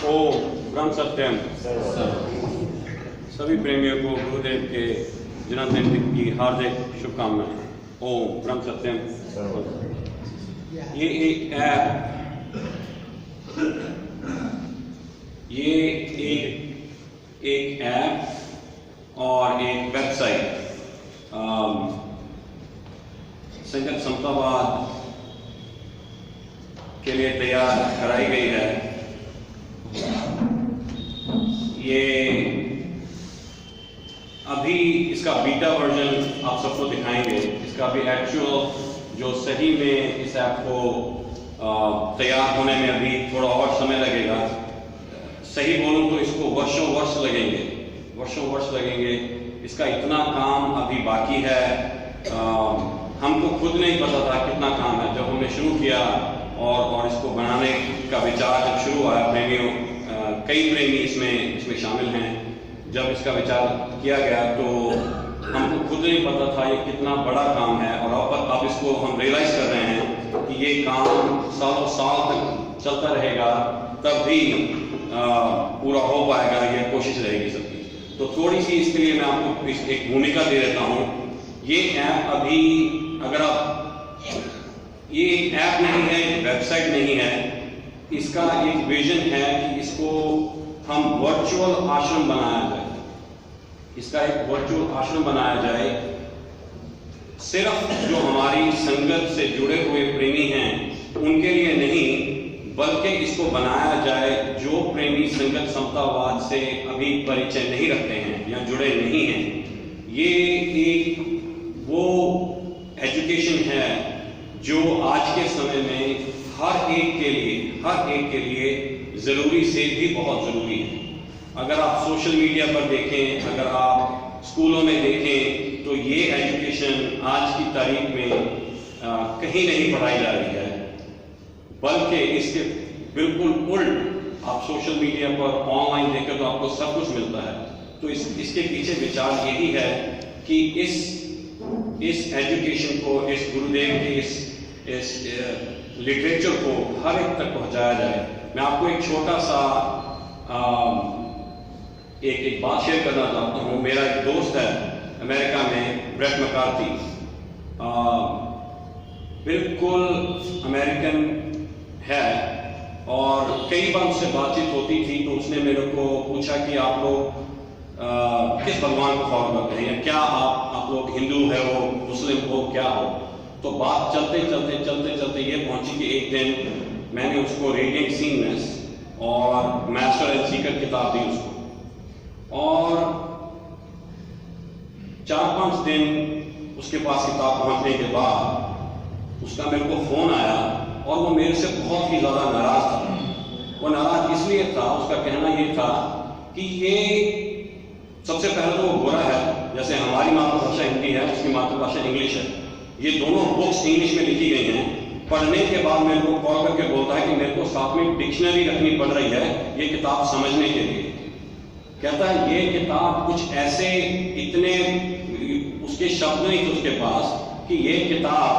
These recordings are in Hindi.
ओ ब्रह्म सत्यम। सभी प्रेमियों को गुरुदेव के जन्मदिन की हार्दिक शुभकामनाएं। ओम ब्रह्म सत्यम। ये एक ऐप, ये एक ऐप और एक वेबसाइट संगत समतावाद के लिए तैयार कराई गई है। ये अभी इसका बीटा वर्जन आप सबको दिखाएंगे। इसका भी एक्चुअल जो सही में इस ऐप को तैयार होने में अभी थोड़ा और समय लगेगा। सही बोलूं तो इसको वर्षों वर्ष लगेंगे। इसका इतना काम अभी बाकी है। हमको खुद नहीं पता था कितना काम है। जब हमने शुरू किया और इसको बनाने का विचार जब शुरू आया, प्रेमियों कई प्रेमी इसमें शामिल हैं। जब इसका विचार किया गया तो हमको खुद नहीं पता था ये कितना बड़ा काम है। और अब इसको हम रियलाइज कर रहे हैं कि ये काम सालों साल तक चलता रहेगा, तब भी पूरा हो पाएगा। ये कोशिश रहेगी सबकी। तो थोड़ी सी इसके लिए मैं आपको एक भूमिका दे देता हूँ। ये ऐप अभी अगर आप, ये ऐप नहीं है, वेबसाइट नहीं है। इसका एक विजन है कि इसको हम वर्चुअल आश्रम बनाया जाए। इसका एक वर्चुअल आश्रम बनाया जाए। सिर्फ जो हमारी संगत से जुड़े हुए प्रेमी हैं उनके लिए नहीं, बल्कि इसको बनाया जाए जो प्रेमी संगत समतावाद से अभी परिचय नहीं रखते हैं या जुड़े नहीं हैं। ये एक वो एजुकेशन है जो आज के समय में हर एक के लिए जरूरी से भी बहुत जरूरी है। अगर आप सोशल मीडिया पर देखें, अगर आप स्कूलों में देखें, तो ये एजुकेशन आज की तारीख में कहीं नहीं पढ़ाई जा रही है, बल्कि इसके बिल्कुल उल्ट आप सोशल मीडिया पर ऑनलाइन देखें तो आपको सब कुछ मिलता है। तो इसके पीछे विचार यही है कि इस एजुकेशन को, इस गुरुदेव के इस लिटरेचर को हर एक तक पहुंचाया जाए। मैं आपको एक छोटा सा एक बात शेयर करना चाहता हूँ। मेरा एक दोस्त है अमेरिका में, ब्रेट मैकार्थी, बिल्कुल अमेरिकन है। और कई बार उससे बातचीत होती थी तो उसने मेरे को पूछा कि आप लोग किस भगवान को फॉलो करते हैं, या क्या आप लोग हिंदू है हो, मुस्लिम हो, क्या हो। तो बात चलते चलते ये पहुंची कि एक दिन मैंने उसको रेडिएंट सीननेस और मास्टर एंड सीकर किताब दी उसको, और 4-5 दिन उसके पास किताब पहुंचने के बाद उसका मेरे को फोन आया और वो मेरे से बहुत ही ज्यादा नाराज था। वो नाराज इसलिए था, उसका कहना ये था कि ये सबसे पहले तो वो बुरा है, जैसे हमारी मातृभाषा हिंदी है, उसकी मातृभाषा इंग्लिश है। ये दोनों बुक्स इंग्लिश में लिखी गई हैं। पढ़ने के बाद मेरे को कॉल करके बोलता है कि मेरे को साथ में डिक्शनरी रखनी पड़ रही है ये किताब समझने के लिए। कहता है ये किताब कुछ ऐसे, इतने उसके शब्द नहीं थे उसके पास कि ये किताब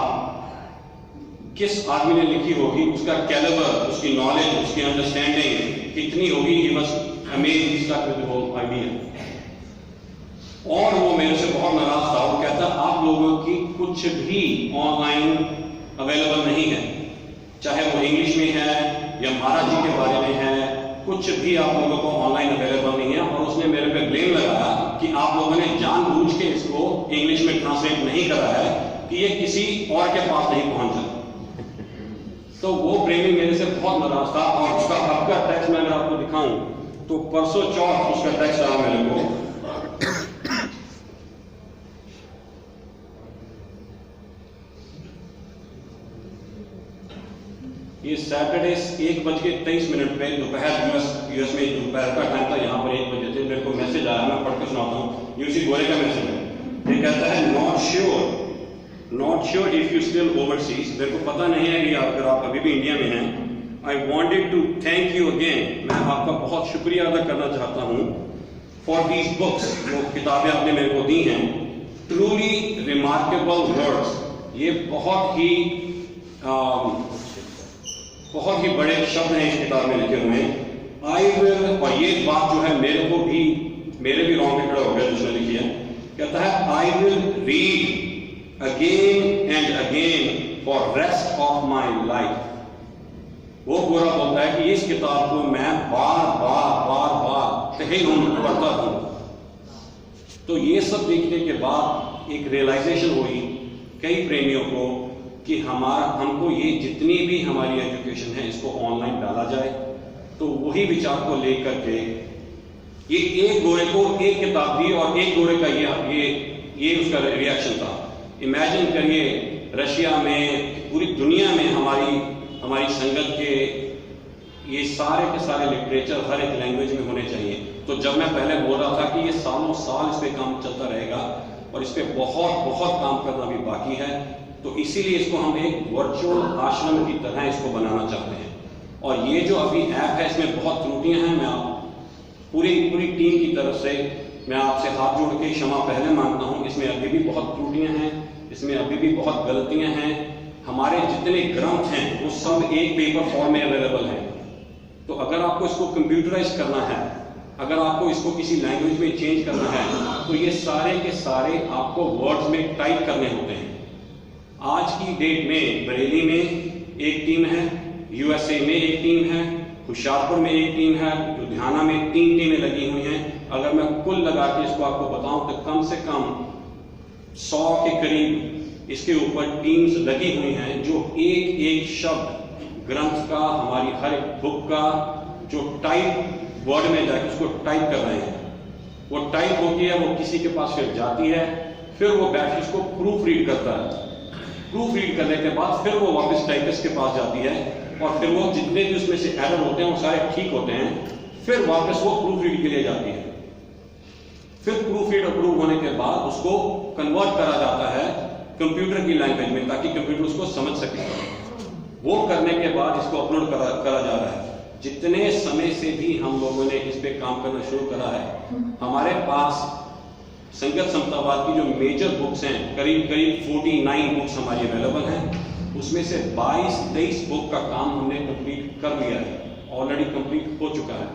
किस आदमी ने लिखी होगी, उसका कैलिबर, उसकी नॉलेज, उसकी अंडरस्टैंडिंग कितनी होगी। He was amazed with the whole idea. और वो मेरे से बहुत नाराज था। वो कहता आप लोगों की कुछ भी ऑनलाइन अवेलेबल नहीं है, चाहे वो इंग्लिश में है या महाराज जी के बारे में है, कुछ भी आप लोगों को ऑनलाइन अवेलेबल नहीं है। और उसने मेरे पे ब्लेम लगाया कि आप लोगों ने जानबूझ के इसको इंग्लिश में ट्रांसलेट नहीं करा है कि ये किसी और के पास नहीं पहुंचा। तो वो प्रेमी मेरे से बहुत नाराज था। और उसका अब का टेक्स्ट मैं अगर आपको दिखाऊं तो परसों चौथ उसका टेक्स्ट आया मेरे को। ये सैटरडे 1:23 पे दोपहर यूएस में दोपहर का टाइम था, यहाँ पर 1 बजे थे। मेरे को मैसेज आया, मैं पढ़ के सुनाता हूँ। ये उसी गोरे का मैसेज है। ये कहता है not sure if you still overseas. मेरे को पता नहीं है कि अगर आप अभी भी इंडिया में हैं। I wanted to thank you again. मैं आपका बहुत शुक्रिया अदा करना चाहता हूँ फॉर दीज बुक्स, जो किताबें आपने मेरे को दी हैं। Truly remarkable words. ये बहुत ही बड़े शब्द हैं इस किताब में लिखे हुए हैं। आई विल, और ये बात जो है मेरे भी रॉन्ग में खड़ा हो गया जिसने लिखी है, कहता है I will read again and again for rest of my life. वो पूरा बोलता है कि इस किताब को मैं बार बार कहीं पढ़ता हूं। तो ये सब देखने के बाद एक रियलाइजेशन हुई कई प्रेमियों को कि हमको ये जितनी भी हमारी एजुकेशन है इसको ऑनलाइन डाला जाए। तो वही विचार को लेकर के ये एक गोरे को एक किताब दी और एक गोरे का ये उसका रिएक्शन था। इमेजिन करिए रशिया में, पूरी दुनिया में हमारी संगत के ये सारे के सारे लिटरेचर हर एक लैंग्वेज में होने चाहिए। तो जब मैं पहले बोल रहा था कि ये सालों साल इस पे काम चलता रहेगा और इस पे बहुत काम करना भी बाकी है, तो इसीलिए इसको हम एक वर्चुअल आश्रम की तरह इसको बनाना चाहते हैं। और ये जो अभी ऐप है इसमें बहुत त्रुटियां हैं। मैं पूरी टीम की तरफ से मैं आपसे हाथ जोड़ के क्षमा पहले मांगता हूं। इसमें अभी भी बहुत त्रुटियां हैं, इसमें अभी भी बहुत गलतियां हैं। हमारे जितने ग्रंथ हैं वो सब एक पेपर फॉर्म में अवेलेबल हैं। तो अगर आपको इसको कंप्यूटराइज करना है, अगर आपको इसको किसी लैंग्वेज में चेंज करना है, तो ये सारे के सारे आपको वर्ड्स में टाइप करने होते हैं। आज की डेट में बरेली में एक टीम है, यूएसए में एक टीम है, होशियारपुर में एक टीम है, लुधियाना में 3 टीमें लगी हुई हैं। अगर मैं कुल लगा के इसको आपको बताऊं तो कम से कम 100 के करीब इसके ऊपर टीम्स लगी हुई हैं जो एक शब्द ग्रंथ का, हमारी हर एक बुक का जो टाइप वर्ड में जाके उसको टाइप कर रहे हैं। वो टाइप होती है, वो किसी के पास फिर जाती है, फिर वो बैठ के उसको प्रूफ रीड करता है। प्रूफ रीड करने के बाद फिर वो वापस टाइपिस्ट के पास जाती है और फिर वो जितने भी उसमें से एरर होते हैं वो सारे ठीक होते हैं। फिर वापस वो प्रूफ रीड के लिए जाती है। फिर प्रूफ रीड अप्रूव होने के बाद उसको कन्वर्ट करा जाता है कंप्यूटर की लैंग्वेज में, ताकि कंप्यूटर उसको समझ सके। वो करने के बाद इसको अपलोड करा जा रहा है। जितने समय से भी हम लोगों ने इस पे काम करना शुरू करा है, हमारे पास संगत समतावाद की जो मेजर बुक्स हैं, करीब 49 बुक्स हमारी अवेलेबल हैं। उसमें से 22-23 बुक का काम हमने कंप्लीट कर लिया है, ऑलरेडी कंप्लीट हो चुका है।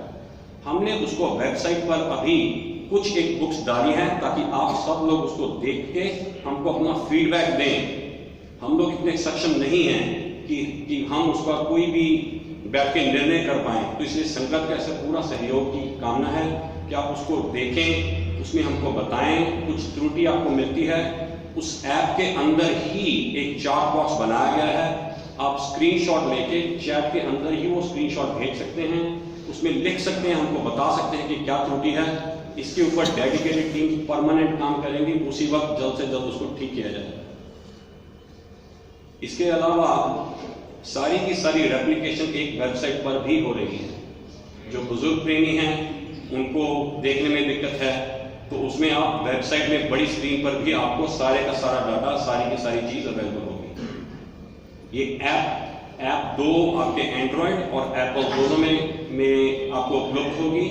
हमने उसको वेबसाइट पर अभी कुछ एक बुक्स डाली हैं ताकि आप सब लोग उसको देख के हमको अपना फीडबैक दें। हम लोग इतने सक्षम नहीं हैं कि हम उसका कोई भी बैठ के निर्णय कर पाए। तो इसलिए संगत का ऐसे पूरा सहयोग की कामना है कि आप उसको देखें, उसमें हमको बताएं। कुछ त्रुटि आपको मिलती है, उस ऐप के अंदर ही एक चार्ट बॉक्स बनाया गया है। आप स्क्रीनशॉट लेके चैट के अंदर ही वो स्क्रीनशॉट भेज सकते हैं, उसमें लिख सकते हैं, हमको बता सकते हैं कि क्या त्रुटि है। इसके ऊपर डेडिकेटेड टीम परमानेंट काम करेंगी, उसी वक्त जल्द से जल्द उसको ठीक किया जाए। इसके अलावा सारी की सारी रेप्लिकेशन एक वेबसाइट पर भी हो रही है। जो बुजुर्ग प्रेमी हैं उनको देखने में दिक्कत है, तो उसमें आप वेबसाइट में बड़ी स्क्रीन पर भी आपको सारे का सारा डाटा, सारी की सारी चीज अवेलेबल होगी। ये ऐप 2 आपके एंड्रॉयड और एप्पल दोनों में आपको उपलब्ध होगी।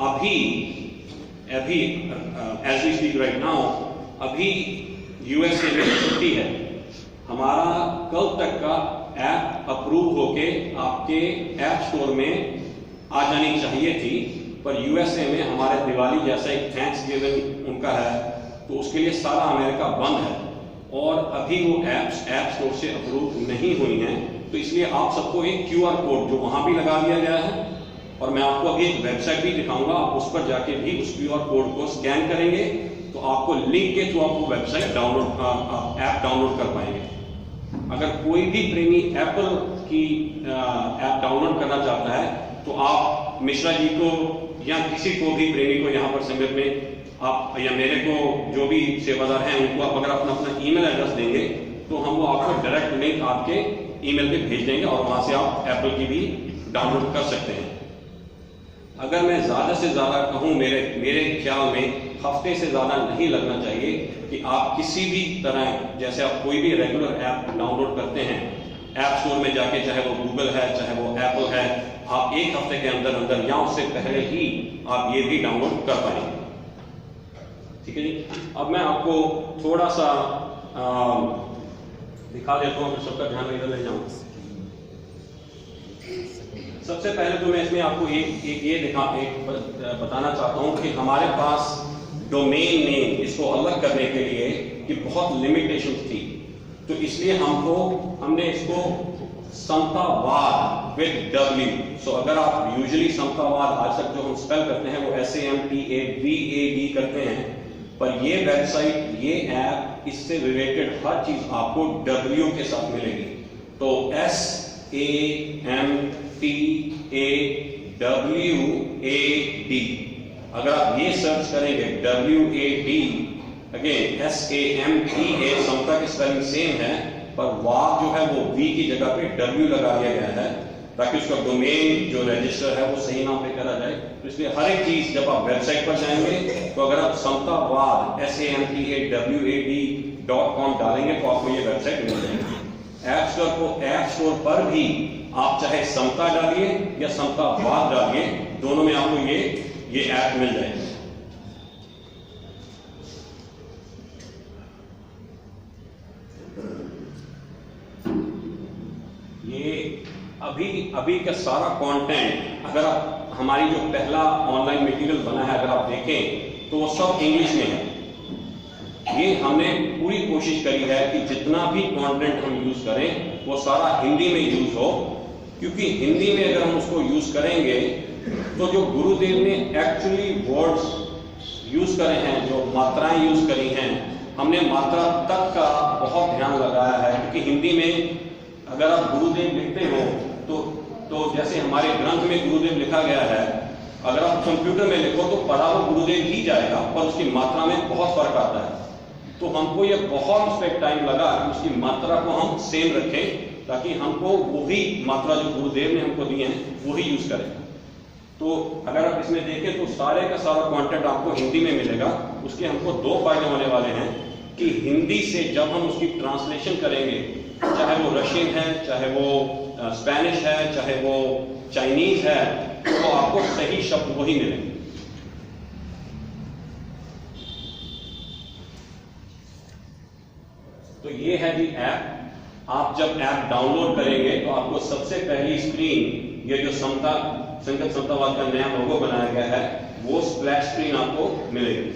अभी as we speak right now, अभी यूएसए में छुट्टी है। हमारा कल तक का ऐप अप्रूव होके आपके ऐप स्टोर में आ जानी चाहिए थी, पर यूएसए में हमारे दिवाली जैसा एक थैंक्सगिविंग उनका है, तो उसके लिए सारा अमेरिका बंद है और अभी वो ऐप्स ऐप स्टोर से अप्रूव नहीं हुई हैं। तो इसलिए आप सबको एक QR कोड जो वहां भी लगा दिया गया है, और मैं आपको अभी एक वेबसाइट भी दिखाऊंगा, आप उस पर जाके भी उस QR कोड को स्कैन करेंगे तो आपको लिंक के थ्रू आपको वेबसाइट ऐप डाउनलोड कर पाएंगे। अगर कोई भी प्रेमी एप्पल की ऐप डाउनलोड करना चाहता है तो आप मिश्रा जी को या किसी को भी प्रेमी को यहाँ पर संगत में आप या मेरे को जो भी सेवादार हैं उनको आप अगर अपना ईमेल एड्रेस देंगे तो हम वो आपको डायरेक्ट लिंक आपके ईमेल पे भेज देंगे और वहां से आप एप्पल की भी डाउनलोड कर सकते हैं। अगर मैं ज्यादा से ज्यादा कहूं, मेरे ख्याल में हफ्ते से ज्यादा नहीं लगना चाहिए कि आप किसी भी तरह, जैसे आप कोई भी रेगुलर ऐप डाउनलोड करते हैं ऐप स्टोर में जाके, चाहे वो गूगल है चाहे वो एप्पल है, आप एक हफ्ते के अंदर अंदर या उससे पहले ही आप ये भी डाउनलोड कर पाएंगे। ठीक है जी। अब मैं आपको थोड़ा सा दिखा देता हूँ, सबका ध्यान इधर ले जाऊँ। सबसे पहले तो मैं इसमें आपको एक बताना चाहता हूँ कि हमारे पास डोमेन नेम इसको अलग करने के लिए कि बहुत लिमिटेशंस थी, तो इसलिए हमने इसको समतावाद विद W। सो अगर आप यूजुअली समतावाद आज तक जो हम स्पेल करते हैं वो SAMTAVAD करते हैं, पर ये वेबसाइट, ये ऐप, इससे रिलेटेड हर चीज आपको W के साथ मिलेगी। तो SAMTAWAD, अगर आप ये सर्च करेंगे WAD, अगेन SAMTA, समता की स्पेलिंग सेम है, पर वाव जो है वो V की जगह पे W लगा दिया गया है ताकि उसका डोमेन जो रजिस्टर है वो सही नाम पे करा जाए। तो इसलिए हर एक चीज जब आप वेबसाइट पर जाएंगे तो अगर आप समतावाद SAMTAWAD.com डालेंगे तो आपको ये वेबसाइट मिल जाएगी। ऐप स्टोर पर भी आप चाहे समता डालिए या समतावाद डालिए, दोनों में आपको ये ऐप मिल जाएगी। ये अभी का सारा कंटेंट, अगर आप हमारी जो पहला ऑनलाइन मटेरियल बना है अगर आप देखें तो वो सब इंग्लिश में है। ये हमने पूरी कोशिश करी है कि जितना भी कंटेंट हम यूज करें वो सारा हिंदी में यूज हो, क्योंकि हिंदी में अगर हम उसको यूज करेंगे तो जो गुरुदेव ने एक्चुअली वर्ड्स यूज करे हैं, जो मात्राएं यूज करी हैं, हमने मात्रा तक का बहुत ध्यान लगाया है। क्योंकि हिंदी में अगर आप गुरुदेव लिखते हो तो जैसे हमारे ग्रंथ में गुरुदेव लिखा गया है, अगर आप कंप्यूटर में लिखो तो पढ़ा वो गुरुदेव ही जाएगा, पर उसकी मात्रा में बहुत फर्क आता है। तो हमको ये बहुत उस पर टाइम लगा कि उसकी मात्रा को हम सेम रखें ताकि हमको वही मात्रा जो गुरुदेव ने हमको दी है वही यूज करें। तो अगर आप इसमें देखें तो सारे का सारा कंटेंट आपको हिंदी में मिलेगा। उसके हमको दो फायदे होने वाले हैं कि हिंदी से जब हम उसकी ट्रांसलेशन करेंगे, चाहे वो रशियन है, चाहे वो स्पेनिश है, चाहे वो चाइनीज है, तो आपको सही शब्द वही मिलेंगे। तो ये है जी ऐप। आप जब ऐप डाउनलोड करेंगे तो आपको सबसे पहली स्क्रीन, ये जो संगत समतावाद का नया लोगो बनाया गया है, वो स्प्लैश स्क्रीन आपको मिलेगी।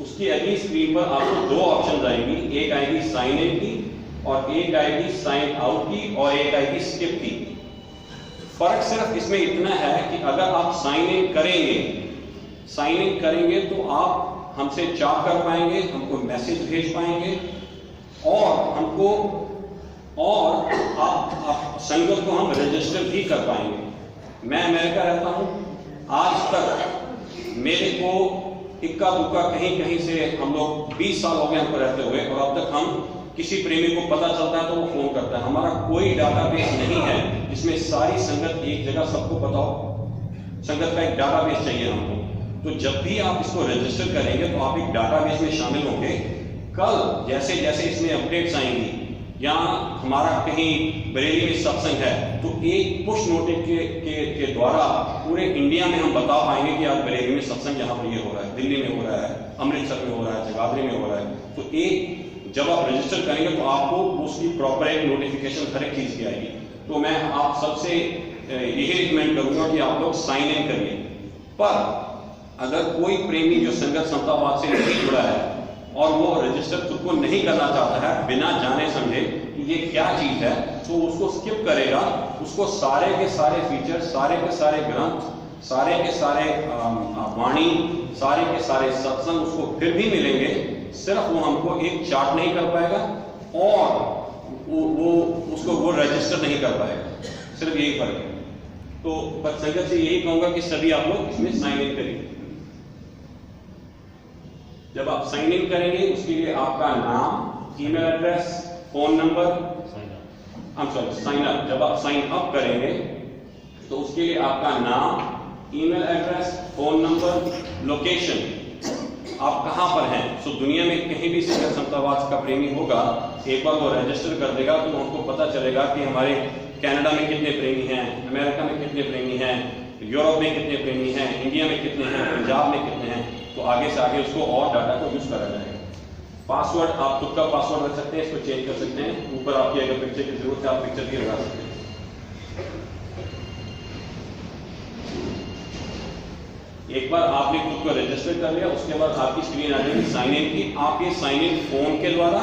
उसकी अगली स्क्रीन पर आपको दो ऑप्शन आएंगी, एक आएगी साइन इन की और एक आएगी साइन आउट की और एक आएगी स्किप की। फर्क सिर्फ इसमें इतना है कि अगर आप साइन इन करेंगे तो आप हमसे चैट कर पाएंगे, हमको मैसेज भेज पाएंगे और आप संगत को हम रजिस्टर भी कर पाएंगे। मैं अमेरिका रहता हूं, आज तक मेरे को इक्का दुक्का कहीं से हम लोग 20 साल हो गए हमको रहते हुए, और अब तक हम किसी प्रेमी को पता चलता है तो वो फोन करता है। हमारा कोई डाटाबेस नहीं है जिसमें सारी संगत एक जगह सबको पता हो। संगत का एक डाटाबेस चाहिए हमको। तो जब भी आप इसको रजिस्टर करेंगे तो आप एक डाटाबेस में शामिल होंगे। कल जैसे जैसे इसमें अपडेट्स आएंगी या हमारा कहीं बरेली में सत्संग है तो एक पुश नोटिस के द्वारा पूरे इंडिया में हम बता पाएंगे कि आज बरेली में सत्संग यहाँ पर ये हो रहा है, दिल्ली में हो रहा है, अमृतसर में हो रहा है, जगाधरी में हो रहा है। तो एक जब आप रजिस्टर करेंगे तो आपको उसकी प्रॉपर एक नोटिफिकेशन हर एक चीज की आएगी। तो मैं आप सबसे यही रिकमेंड करूंगा कि आप लोग साइन इन करिए। पर अगर कोई प्रेमी जो संगत समतावाद से नहीं जुड़ा है और वो रजिस्टर खुद को नहीं करना चाहता है बिना जाने समझे कि ये क्या चीज है, तो उसको स्किप करेगा। उसको सारे के सारे फीचर्स, सारे के सारे ग्रंथ, सारे के सारे वाणी, सारे के सारे सत्संग उसको फिर भी मिलेंगे। सिर्फ वो हमको एक चार्ट नहीं कर पाएगा और वो रजिस्टर नहीं कर पाएगा। सिर्फ यही फर्क है। तो संगत से यही कहूंगा कि सभी आप लोग इसमें साइन इन करिए। जब आप साइन इन करेंगे उसके लिए आपका नाम, email address, phone number, sign up. जब आप साइन अप करेंगे तो उसके लिए आपका नाम, email address, phone number, location, आप कहां पर हैं। सो दुनिया में कहीं भी संगत समतावाद का प्रेमी होगा, एक बार वो रजिस्टर कर देगा तो हमको पता चलेगा कि हमारे कनाडा में कितने प्रेमी हैं, अमेरिका में कितने प्रेमी हैं, यूरोप में कितने प्रेमी हैं, इंडिया में कितने हैं, पंजाब में कितने हैं। तो आगे से आगे उसको और डाटा को यूज करा जाएगा। पासवर्ड आप खुद का पासवर्ड रख सकते हैं, इसको चेंज कर सकते हैं। ऊपर आपकी अगर पिक्चर की जरूरत है आप पिक्चर भी लगा सकते हैं। एक बार आपने खुद को रजिस्टर कर लिया, उसके बाद आपकी स्क्रीन आ जाएगी साइन इन की। आप ये साइन इन फोन के द्वारा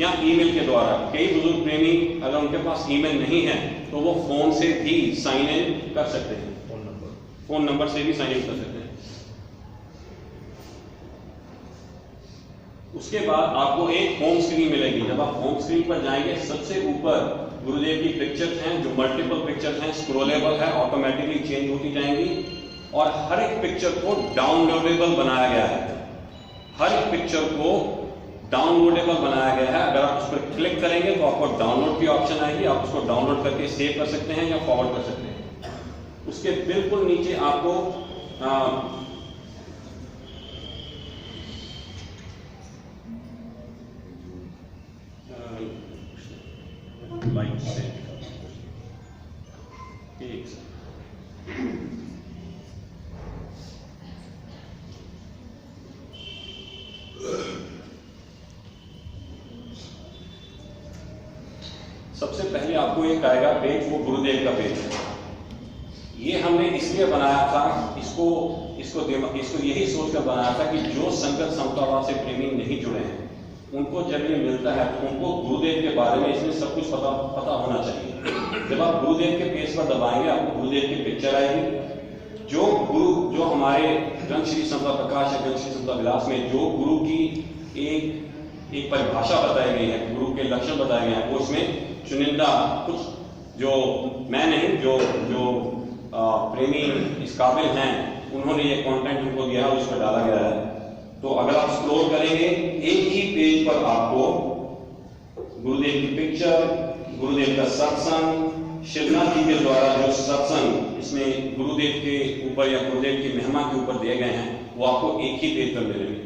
या ईमेल के द्वारा, कई बुजुर्ग प्रेमी अगर उनके पास ईमेल नहीं है तो वो फोन से भी साइन इन कर सकते हैं, फोन नंबर से भी साइन इन कर सकते हैं। उसके बाद आपको एक होम स्क्रीन मिलेगी। जब आप होम स्क्रीन पर जाएंगे, सबसे ऊपर गुरुदेव की पिक्चर्स हैं जो मल्टीपल पिक्चर्स हैं, स्क्रोलेबल है, ऑटोमेटिकली चेंज होती जाएंगी और हर एक पिक्चर को डाउनलोडेबल बनाया गया है। हर एक पिक्चर को डाउनलोडेबल बनाया गया है। अगर आप उस पर क्लिक करेंगे तो आपको डाउनलोड की ऑप्शन आएगी, आप उसको डाउनलोड करके सेव कर सकते हैं या फॉरवर्ड कर सकते हैं। उसके बिल्कुल नीचे आपको लाइट से सबसे पहले आपको एक आएगा पेज, वो गुरुदेव का पेज है। ये हमने इसलिए बनाया था, इसको यही सोचकर बनाया था कि जो संगत समतावाद से प्रेमी नहीं जुड़े हैं उनको जब ये मिलता है तो उनको गुरुदेव के बारे में इसमें सब कुछ पता होना चाहिए। जब आप गुरुदेव के पेज पर दबाएंगे आपको गुरुदेव की पिक्चर आएगी। जो हमारे ग्रंथ श्री समता प्रकाश या ग्रंथ श्री समता विलास में जो गुरु की एक परिभाषा बताई गई है, गुरु के लक्षण बताए गए हैं, वो इसमें चुनिंदा कुछ जो मैं नहीं, जो प्रेमी इस काबिल हैं उन्होंने ये कंटेंट उनको दिया है, उस पर डाला गया है। तो अगर आप स्क्रॉल करेंगे एक ही पेज पर आपको गुरुदेव की पिक्चर, गुरुदेव का सत्संग, शिवनाथ जी के द्वारा जो सत्संग इसमें गुरुदेव के ऊपर या गुरुदेव की महिमा के ऊपर दिए गए हैं वो आपको एक ही पेज पर मिलेंगे।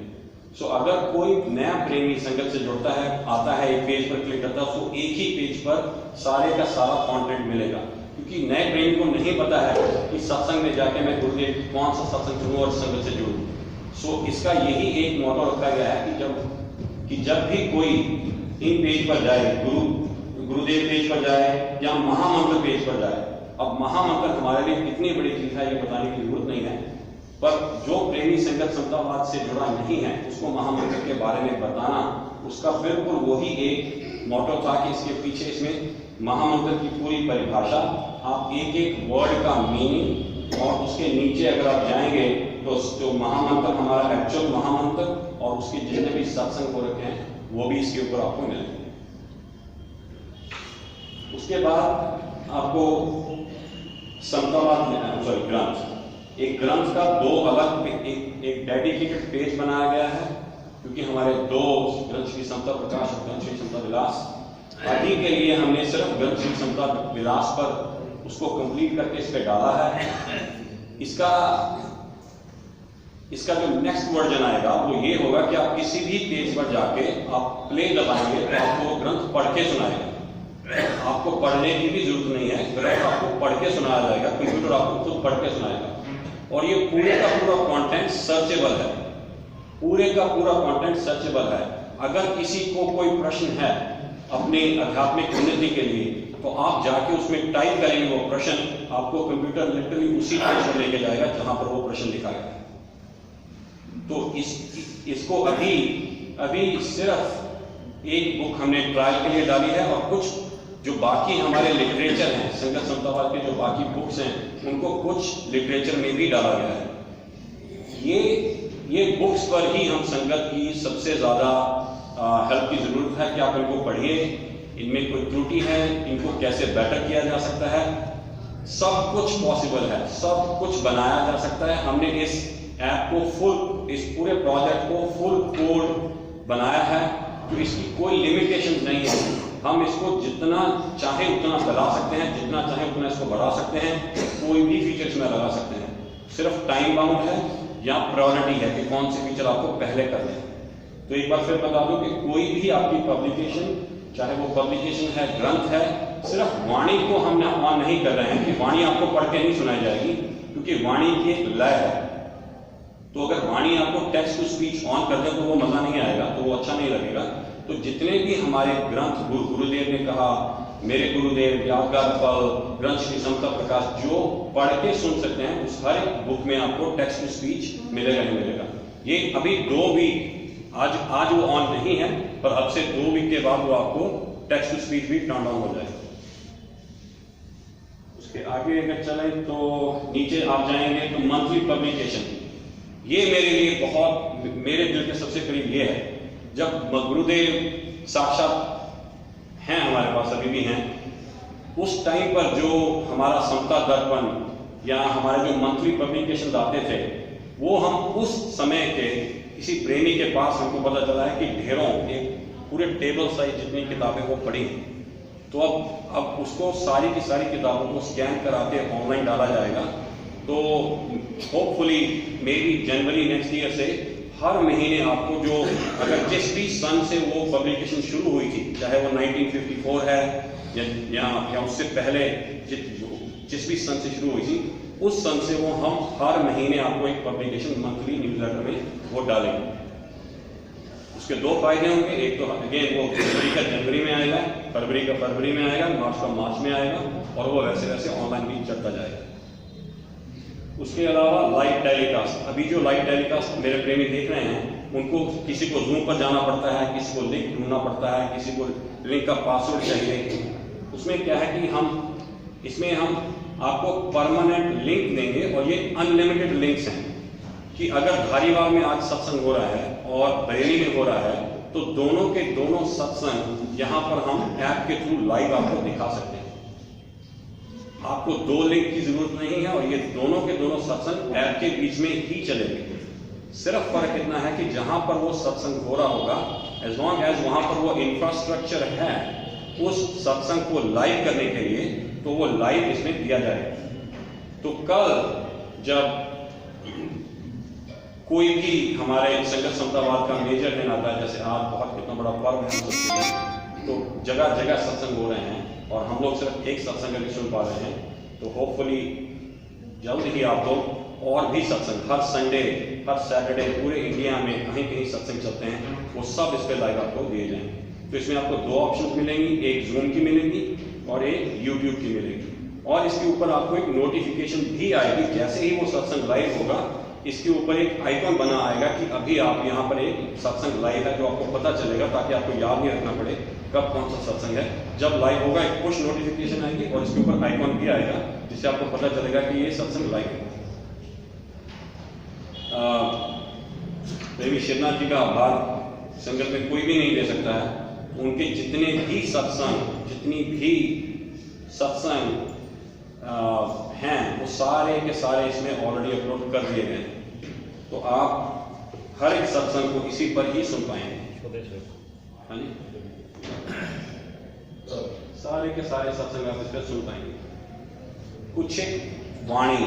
सो अगर कोई नया प्रेमी संगत से जुड़ता है, आता है, एक पेज पर क्लिक करता है, उसको एक ही पेज पर सारे का सारा कंटेंट मिलेगा। क्योंकि नए प्रेमी को नहीं पता है कि सत्संग में जाके मैं गुरुदेव कौन सा सत्संग चुनूं और संगत से जुड़ूं। सो इसका यही एक मोटो रखा गया है कि जब भी कोई इन पेज पर जाए, गुरुदेव पेज पर जाए या महामंत्र पेज पर जाए। अब महामंत्र हमारे लिए कितनी बड़ी चीज है ये बताने की जरूरत नहीं है, पर जो प्रेमी संगत समतावाद से जुड़ा नहीं है उसको महामंत्र के बारे में बताना, उसका बिल्कुल वही एक मोटो था कि इसके पीछे इसमें महामंत्र की पूरी परिभाषा, आप एक एक वर्ड का मीनिंग और उसके नीचे अगर आप जाएंगे तो जो महामंत्र हमारा एक्चुअल महामंत्र और उसके जितने भी सत्संग हो रखे हैं वो भी इसके ऊपर आपको मिलेंगे। उसके बाद आपको समतावाद ग्रंथ, एक ग्रंथ का दो अलग एक डेडिकेटेड पेज बनाया गया है, क्योंकि हमारे दो ग्रंथ श्री समता प्रकाश और ग्रंथ श्री समता विलास, आदि के लिए हमने सिर्फ ग्रंथ श्री समता विलास पर उसको कंप्लीट करके इस पे डाला है। इसका जो नेक्स्ट वर्जन आएगा वो ये होगा कि आप किसी भी पेज पर जाके आप प्ले दबाएंगे तो आपको ग्रंथ पढ़ के सुनाएगा। आपको पढ़ने की भी जरूरत नहीं है, ग्रंथ आपको पढ़ के सुनाया जाएगा, कंप्यूटर आपको खुद पढ़ के सुनाएगा। और ये पूरे का पूरा कंटेंट सर्चेबल है, पूरे का पूरा कंटेंट सर्चेबल है। अगर किसी को कोई प्रश्न है अपने आध्यात्मिक उन्नति के लिए तो आप जाके उसमें टाइप करेंगे वो प्रश्न, आपको कंप्यूटर लिटरली उसी पेज पर लेके जाएगा जहां पर वो प्रश्न लिखा गया है। तो इसको अभी सिर्फ एक बुक हमने ट्रायल के लिए डाली है और कुछ जो बाकी हमारे लिटरेचर हैं, संगत समतावाद के जो बाकी बुक्स हैं उनको कुछ लिटरेचर में भी डाला गया है। ये बुक्स पर ही हम संगत की सबसे ज्यादा हेल्प की जरूरत है कि आप इनको पढ़िए, इनमें कोई त्रुटि है, इनको कैसे बेटर किया जा सकता है, सब कुछ पॉसिबल है, सब कुछ बनाया जा सकता है। हमने इस ऐप को इस पूरे प्रोजेक्ट को फुल कोड बनाया है, तो इसकी कोई लिमिटेशन नहीं है। हम इसको जितना चाहे उतना बढ़ा सकते हैं, जितना चाहे उतना इसको बढ़ा सकते हैं, कोई भी फीचर इसमें लगा सकते हैं। सिर्फ टाइम बाउंड है या प्रायोरिटी है कि कौन से फीचर आपको पहले करने हैं। तो एक बार फिर बता दूं कि कोई भी आपकी पब्लिकेशन, चाहे वो पब्लिकेशन है, ग्रंथ है, सिर्फ वाणी को हम ऑन नहीं कर रहे हैं कि वाणी आपको पढ़ के नहीं सुनाई जाएगी, क्योंकि वाणी की एक लय है। तो अगर वाणी आपको टेक्स्ट टू स्पीच ऑन कर दे तो वो मजा नहीं आएगा, तो वो अच्छा नहीं लगेगा। तो जितने भी हमारे ग्रंथ गुरुदेव ने कहा, मेरे गुरुदेव, यादगार पल, ग्रंथ श्री समता प्रकाश, जो पढ़ के सुन सकते हैं, उस हर एक बुक में आपको टेक्स्ट टू स्पीच मिलेगा ही मिलेगा। ये अभी 2 वीक, आज वो ऑन नहीं है, पर अब से 2 वीक के बाद वो आपको टेक्स्ट टू स्पीच भी टर्न ऑन हो जाएगा। उसके आगे अगर चलें तो नीचे आप जाएंगे तो मंथली पब्लिकेशन, ये मेरे लिए बहुत, मेरे दिल के सबसे करीब ये है। जब गुरुदेव साक्षात हैं, हमारे पास अभी भी हैं, उस टाइम पर जो हमारा समता दर्पण या हमारे जो मंथली पब्लिकेशन आते थे, वो हम उस समय के किसी प्रेमी के पास हमको पता चला है कि ढेरों, एक पूरे टेबल साइज जितनी किताबें वो पढ़ी हैं। तो अब उसको सारी की सारी किताबों को स्कैन करा के ऑनलाइन डाला जाएगा। तो hopefully may be January next year से हर महीने आपको जो, अगर जिस भी सन से वो पब्लिकेशन शुरू हुई थी, चाहे वो 1954 है या उससे पहले जिस भी सन से शुरू हुई थी, उस सन से वो हम हर महीने आपको एक पब्लिकेशन मंथली न्यूज़लेटर में वो डालेंगे। उसके 2 फायदे होंगे। एक तो अगेन वो जनवरी का जनवरी में आएगा, फरवरी का फरवरी में आएगा, मार्च का मार्च में आएगा, और वो वैसे वैसे ऑनलाइन भी चलता जाएगा। उसके अलावा लाइव टेलीकास्ट, अभी जो लाइव टेलीकास्ट मेरे प्रेमी देख रहे हैं, उनको किसी को जूम पर जाना पड़ता है, किसी को लिंक ढूंढना पड़ता है, किसी को लिंक का पासवर्ड चाहिए। उसमें क्या है कि इसमें हम आपको परमानेंट लिंक देंगे, और ये अनलिमिटेड लिंक्स हैं कि अगर धारीवाल में आज सत्संग हो रहा है और बरेली में हो रहा है, तो दोनों के दोनों सत्संग यहाँ पर हम ऐप के थ्रू लाइव आपको दिखा सकते हैं। आपको 2 लिंक की जरूरत नहीं है, और ये दोनों के दोनों सत्संग ऐप के बीच में ही चलेंगे। सिर्फ फर्क इतना है कि जहां पर वो सत्संग हो रहा होगा, एज लॉन्ग एज वहां पर वो इंफ्रास्ट्रक्चर है उस सत्संग को लाइव करने के लिए, तो वो लाइव इसमें दिया जाएगा। तो कल जब कोई भी हमारे संगत समतावाद का मेजर दिन आता है, जैसे आज बहुत कितना बड़ा पर्व है, तो जगह जगह सत्संग हो रहे हैं, और हम लोग सिर्फ एक सत्संग अभी सुन पा रहे हैं। तो होपफुली जल्द ही आप लोग और भी सत्संग, हर संडे, हर सैटरडे पूरे इंडिया में कहीं कहीं सत्संग चलते हैं, वो सब इस पे लाइव आपको दिए जाएंगे। तो इसमें आपको 2 ऑप्शन मिलेंगी, एक जूम की मिलेगी और एक यूट्यूब की मिलेगी, और इसके ऊपर आपको एक नोटिफिकेशन भी आएगी। जैसे ही वो सत्संग लाइव होगा, इसके ऊपर एक आइकॉन बना आएगा कि अभी आप यहाँ पर एक सत्संग लाइव है, जो आपको पता चलेगा, ताकि आपको याद नहीं रखना पड़े कब कौन सा सत्संग है। जब लाइव होगा एक पुश नोटिफिकेशन आएगी, और इसके ऊपर आइकॉन भी आएगा, जिससे आपको पता चलेगा कि ये सत्संग लाइव है। देवी शिवनाथ जी का आभार संगत में कोई भी नहीं दे सकता है। उनके जितने भी सत्संग, जितनी भी सत्संग हैं, वो सारे के सारे इसमें ऑलरेडी अपलोड कर दिए गए। तो आप हर एक सत्संग को इसी पर ही सुन पाएंगे। हाँ जी, सारे के सारे सत्संग आप इस पर सुन पाएंगे। कुछ एक वाणी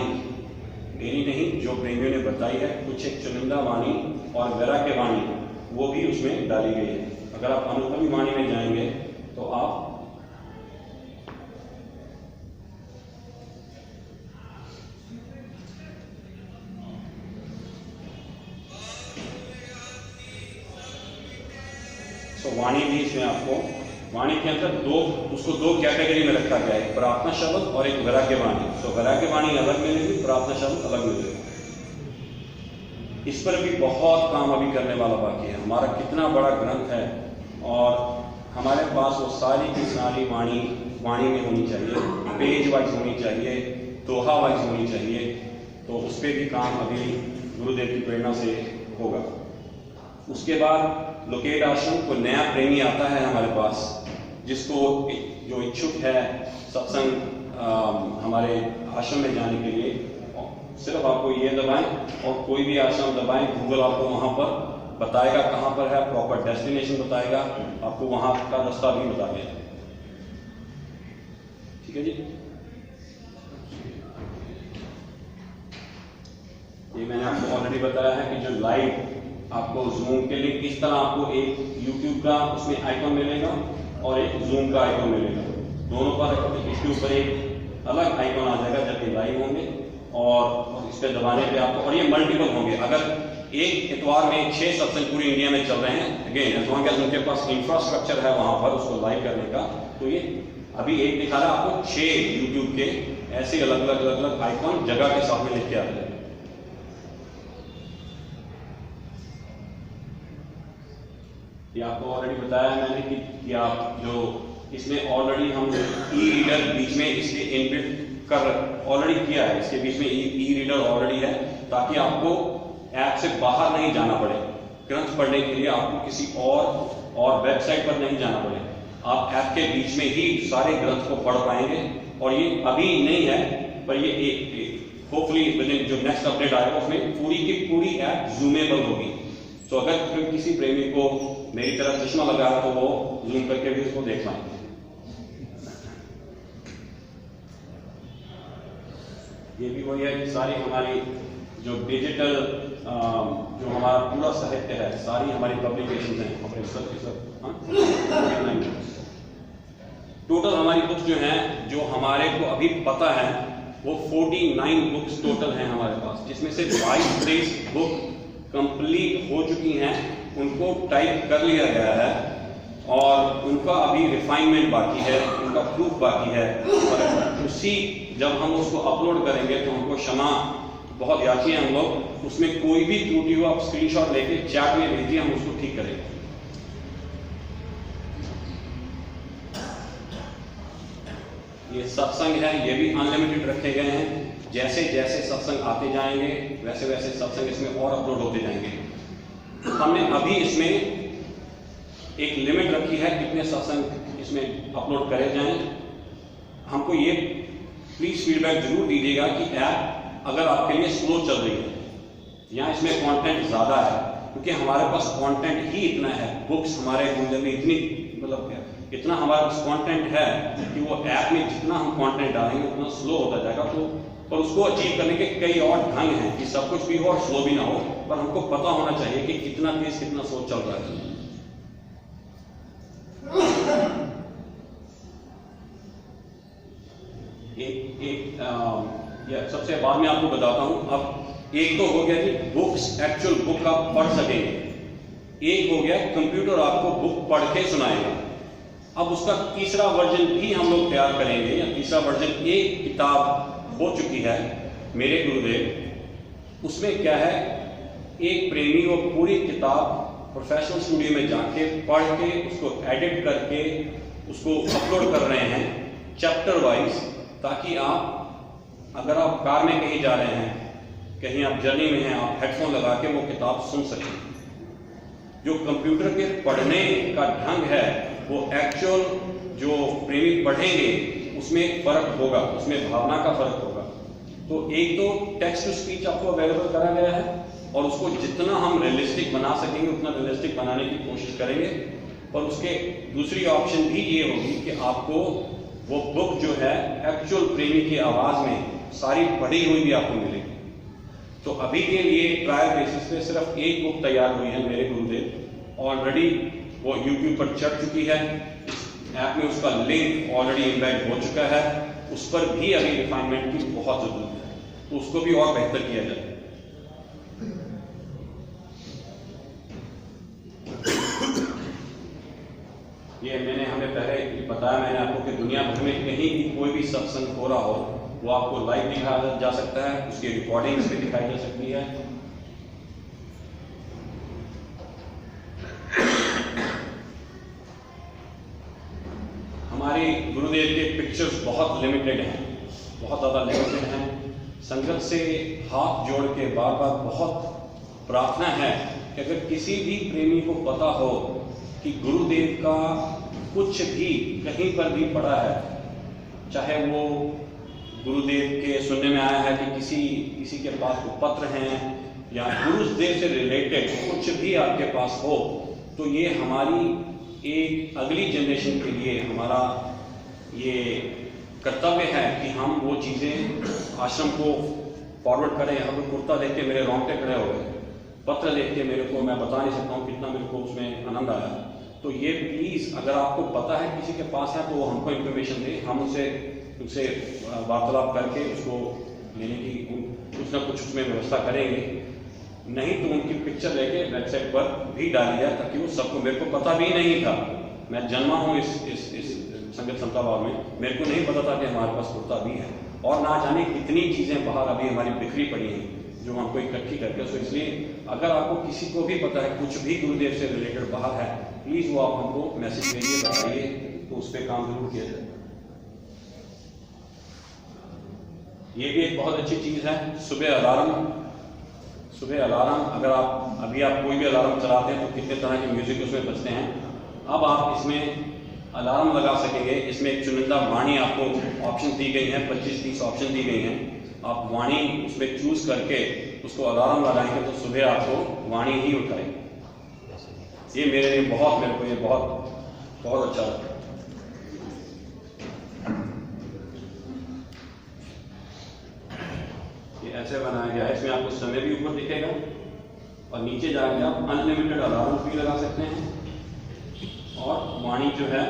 मेरी नहीं, जो प्रेमियों ने बताई है, कुछ एक चुनिंदा वाणी और वैराग्य वाणी, वो भी उसमें डाली गई है। अगर आप अनुभवी वाणी में जाएंगे तो आप वाणी भी इसमें आपको, वाणी के अंदर उसको 2 कैटेगरी में रखा गया है, प्रार्थना शब्द और एक वैराग्य वाणी। तो वैराग्य वाणी अलग मिलेगी, प्रार्थना शब्द अलग मिलेगा। इस पर भी बहुत काम अभी करने वाला बाकी है। हमारा कितना बड़ा ग्रंथ है, और हमारे पास वो सारी की सारी वाणी में होनी चाहिए, पेज वाइज होनी चाहिए, दोहा वाइज होनी चाहिए। तो उस पर भी काम अभी गुरुदेव की प्रेरणा से होगा। उसके बाद लोकेट आश्रम को नया प्रेमी आता है हमारे पास, जिसको जो इच्छुक है सत्संग हमारे आश्रम में जाने के लिए, सिर्फ आपको ये दबाएं, और कोई भी आश्रम दबाएं, गूगल आपको वहां पर बताएगा कहां पर है, प्रॉपर डेस्टिनेशन बताएगा, आपको वहां का रास्ता भी बता देगा। ठीक है जी, ये मैंने आपको ऑलरेडी बताया है कि जो लाइव आपको जूम के लिए इस तरह आपको एक यूट्यूब का उसमें आइकॉन मिलेगा और एक जूम का आइकॉन मिलेगा। दोनों पर इसके ऊपर एक अलग आइकॉन आ जाएगा जब ये लाइव होंगे, और इस पर दबाने पे आपको, और ये मल्टीपल होंगे। अगर एक इतवार में 6 सत्संग पूरी इंडिया में चल रहे हैं, अगेन एज लॉन्ग एज उनके पास इंफ्रास्ट्रक्चर है वहां पर उसको लाइव करने का, तो ये अभी एक दिखा रहा है आपको 6 यूट्यूब के ऐसे अलग अलग आइकॉन जगह के साथ में लेके आ रहे हैं। ये आपको ऑलरेडी बताया मैंने कि आप जो इसमें ऑलरेडी हम ई रीडर बीच में इसके इनबिल्ट कर ऑलरेडी किया है, इसके बीच में ई रीडर ऑलरेडी है, ताकि आपको ऐप से बाहर नहीं जाना पड़े। ग्रंथ पढ़ने के लिए आपको किसी और वेबसाइट पर नहीं जाना पड़े, आप ऐप के बीच में ही सारे ग्रंथ को पढ़ पाएंगे। और ये अभी नहीं है, पर ये होपफुली जो नेक्स्ट अपडेट आएगा उसमें पूरी की पूरी ऐप जूमेबल होगी। तो अगर किसी प्रेमी को मेरी तरह चश्मा लगा है तो वो जूम करके भी उसको देख पाएंगे। ये भी वही है कि सारी हमारी जो डिजिटल जो हमारा पूरा साहित्य है, सारी हमारी पब्लिकेशन है हमारे टोटल हमारी बुक्स जो हैं, जो हमारे को अभी पता है वो 49 बुक्स टोटल हैं हमारे पास, जिसमें से 22 बुक कंप्लीट हो चुकी हैं, उनको टाइप कर लिया गया है और उनका अभी रिफाइनमेंट बाकी है, उनका प्रूफ बाकी है। और उसी जब हम उसको अपलोड करेंगे तो हमको क्षमा बहुत याची है हम लोग, उसमें कोई भी त्रुटि हो आप स्क्रीनशॉट लेके चैट में भेजिए, हम उसको ठीक करेंगे। ये सत्संग है, ये भी अनलिमिटेड रखे गए हैं, जैसे जैसे सत्संग आते जाएंगे वैसे वैसे सत्संग इसमें और अपलोड होते जाएंगे। हमने अभी इसमें एक लिमिट रखी है कितने सत्संग इसमें अपलोड करे जाएं। हमको ये प्लीज फीडबैक जरूर दीजिएगा कि ऐप अगर आपके लिए स्लो चल रही है या इसमें कंटेंट ज्यादा है, क्योंकि हमारे पास कंटेंट ही इतना है, बुक्स हमारे गुंजन में इतनी मतलब इतना हमारे पास कंटेंट है कि वो ऐप में जितना हम कंटेंट डालेंगे उतना स्लो होता जाएगा। तो पर उसको अचीव करने के कई और ढंग हैं कि सब कुछ भी हो और स्लो भी ना हो, पर हमको पता होना चाहिए कि कितना तेज कितना स्लो चल रहा है। सबसे बाद में आपको बताता हूं। अब एक तो हो गया कि बुक्स एक्चुअल बुक आप पढ़ सकेंगे, एक हो गया कंप्यूटर आपको बुक पढ़ के सुनाएगा। अब उसका तीसरा वर्जन भी हम लोग तैयार करेंगे, या तीसरा वर्जन एक किताब हो चुकी है मेरे गुरुदेव। उसमें क्या है, एक प्रेमी वो पूरी किताब प्रोफेशनल स्टूडियो में जाके पढ़ के उसको एडिट करके उसको अपलोड कर रहे हैं चैप्टर वाइज, ताकि आप अगर आप कार में कहीं जा रहे हैं, कहीं आप जर्नी में हैं, आप हेडफोन लगा के वो किताब सुन सकें। जो कंप्यूटर के पढ़ने का ढंग है वो एक्चुअल जो प्रेमी पढ़ेंगे उसमें फर्क होगा, उसमें भावना का फर्क होगा। तो एक तो टेक्स्ट टू स्पीच आपको अवेलेबल करा गया है और उसको जितना हम रियलिस्टिक बना सकेंगे उतना रियलिस्टिक बनाने की कोशिश करेंगे। और उसके दूसरी ऑप्शन भी ये होगी कि आपको वो बुक जो है एक्चुअल प्रेमी की आवाज में सारी पढ़ी हुई भी आपको मिलेगी। तो अभी के लिए ट्रायल बेसिस पे सिर्फ एक बुक तैयार हुई है मेरे गुरुदेव, ऑलरेडी वो यूट्यूब पर चढ़ चुकी है, ऐप में उसका लिंक ऑलरेडी एम्बेड हो चुका है, उस पर भी अभी रिफाइनमेंट की बहुत जरूरत है, तो उसको भी और बेहतर किया जाए। ये हमें पहले बताया मैंने आपको कि दुनिया भर में कहीं भी कोई भी सत्संग हो रहा हो वो आपको लाइव दिखाया जा सकता है, उसकी रिकॉर्डिंग भी दिखाई जा सकती है। हमारे गुरुदेव के पिक्चर्स बहुत लिमिटेड हैं, बहुत ज़्यादा लिमिटेड हैं। संगत से हाथ जोड़ के बार बार बहुत प्रार्थना है कि अगर किसी भी प्रेमी को पता हो कि गुरुदेव का कुछ भी कहीं पर भी पड़ा है, चाहे वो गुरुदेव के सुनने में आया है कि किसी के पास वो पत्र हैं या गुरुदेव से रिलेटेड कुछ भी आपके पास हो, तो ये हमारी एक अगली जनरेशन के लिए हमारा ये कर्तव्य है कि हम वो चीज़ें आश्रम को फॉरवर्ड करें। अब कुर्ता देख के मेरे रोंगटे खड़े हो गए, पत्र देख के मेरे को मैं बता नहीं सकता हूँ कितना मेरे को उसमें आनंद आया। तो ये प्लीज़ अगर आपको पता है किसी के पास है तो वो हमको इन्फॉर्मेशन दे, हम उनसे वार्तालाप करके उसको लेने की कुछ ना कुछ उसमें व्यवस्था करेंगे। नहीं तो उनकी पिक्चर लेके वेबसाइट पर भी डाली जाए ताकि वो सबको, मेरे को पता भी नहीं था, मैं जन्मा हूँ इस संगत समतावाद में, मेरे को नहीं पता था कि हमारे पास कुर्ता भी है, और ना जाने कितनी चीज़ें बाहर अभी हमारी बिखरी पड़ी हैं जो हमको इकट्ठी करके। सो इसलिए अगर आपको किसी को भी पता है कुछ भी गुरुदेव से रिलेटेड बाहर है, प्लीज़ वो आप हमको मैसेज भेजिए, बताइए, तो उस पर काम जरूर किया जाए। ये भी एक बहुत अच्छी चीज़ है, सुबह अलार्म। अगर आप कोई भी अलार्म चलाते हैं तो कितने तरह के म्यूजिक उसमें बजते हैं। अब आप इसमें अलार्म लगा सकेंगे। इसमें एक चुनिंदा वाणी आपको ऑप्शन दी गई है, 25-30 ऑप्शन दी गई हैं। आप वाणी उसमें चूज करके उसको अलार्म लगाएंगे तो सुबह आपको वाणी ही उठाएगी। ये मेरे लिए मेरे को ये बहुत अच्छा लगता है। ये ऐसे बनाया गया है, इसमें आपको समय भी ऊपर दिखेगा और नीचे जाकर आप अनलिमिटेड अलार्म भी लगा सकते हैं। और वाणी जो है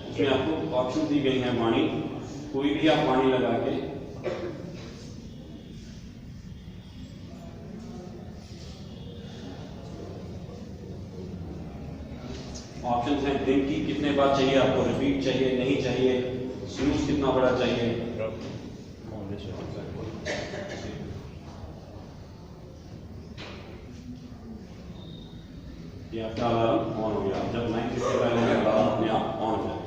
उसमें आपको ऑप्शन दी गई है, वाणी कोई भी आप वाणी लगा के ऑप्शन हैं दिन की कितने बार चाहिए आपको, रिपीट चाहिए, नहीं चाहिए, स्नूज कितना बड़ा चाहिए। ये आपका अलार्म ऑन हो गया। जब 9 से पहले अलार्म अपने आप ऑन हो जाए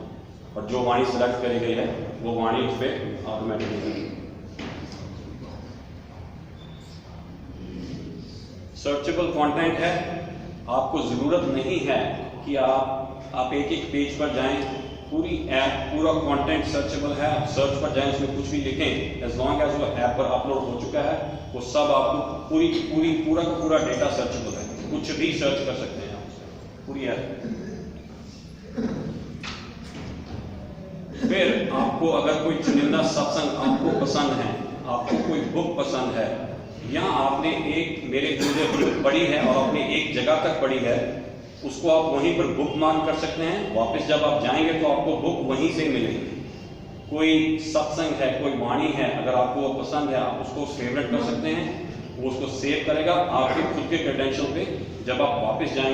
और जो वाणी सेलेक्ट करी गई है वो वाणी उस पर ऑटोमेटिकली। सर्चेबल कंटेंट है, आपको जरूरत नहीं है कि आप एक पेज पर जाएं, पूरा कंटेंट सर्चेबल है। आप सर्च पर जाएं, उसमें कुछ भी लिखें, एज लॉन्ग एज वो ऐप पर अपलोड हो चुका है, वो सब आपको पूरा का पूरा डेटा सर्चेबल है, कुछ भी सर्च कर सकते हैं आप पूरी ऐप। फिर आपको अगर कोई चुनिंदा सत्संग आपको पसंद है, आपको कोई बुक पसंद है, या आपने मेरे गुरुदेव पढ़ी है और आपने एक जगह तक पढ़ी है, उसको आप वहीं पर बुक मार्क कर सकते हैं। वापस जब आप जाएंगे तो आपको बुक वहीं से मिलेगी। कोई सत्संग है, कोई वाणी है, अगर आपको वो पसंद है, आप उसको फेवरेट कर सकते हैं, वो उसको सेव करेगा आपके खुद के क्रेडेंशियल पे। जब आप वापस जाएंगे